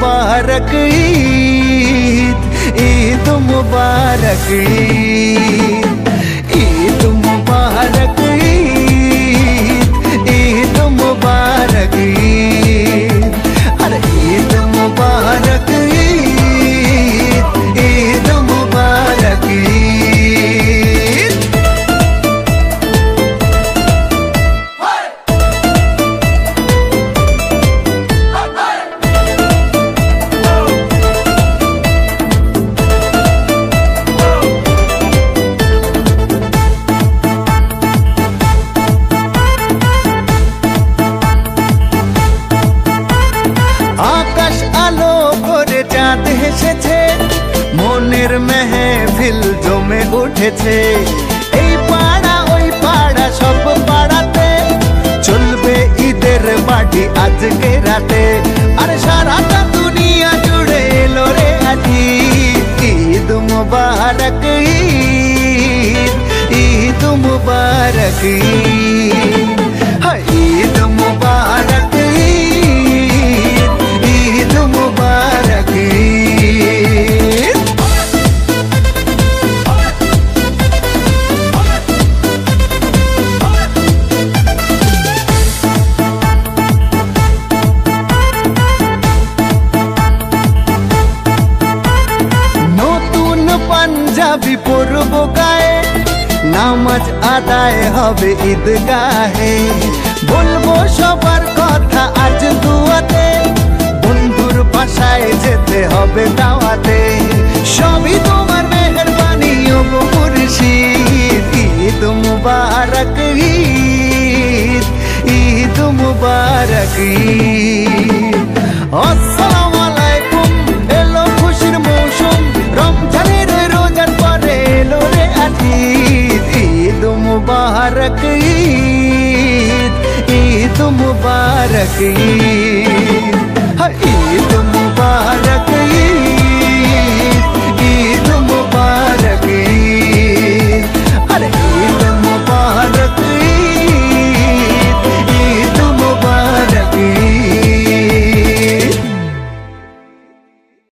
मुबारक ईद, ईद मुबारक ईद, ईद मुबारक ईद, ईद मुबारक ईद, अरे ईद मुबारक ईद, ईद मुबारक ईद। आकाश आलो করে চাঁদ হেসেছে, মনের মেহফিল জমে উঠেছে। এই পাড়া ওই পাড়া সব পাড়াতে চলবে ঈদের পার্টি আজকে রাতে। আরে সারাটা দুনিয়া জুড়ে এলো রে আজি ঈদ মুবারক ঈদ, ঈদ মুবারক ঈদ, হায় ঈদ মুবারক ঈদ, ঈদ মুবারক ঈদ। নতুন পাঞ্জাবি পরবো গায়ে, নামাজ আদায় হবে ঈদগাহে। বলবো সবার কথা আজ দুয়াতে, বন্ধুর বাসায় যেতে হবে দাওয়াতে। সবই তোমার মেহেরবানি ও গো মুর্শিদ, ঈদ মুবারক ঈদ, ঈদ মুবারক ঈদ। আসসালামু আলাইকুম, এলো খুশির মৌসুম, রমজানের রোজার পরে এলো রে আজ ঈদ, ঈদ মুবারক ঈদ, ঈদ মুবারক ঈদ।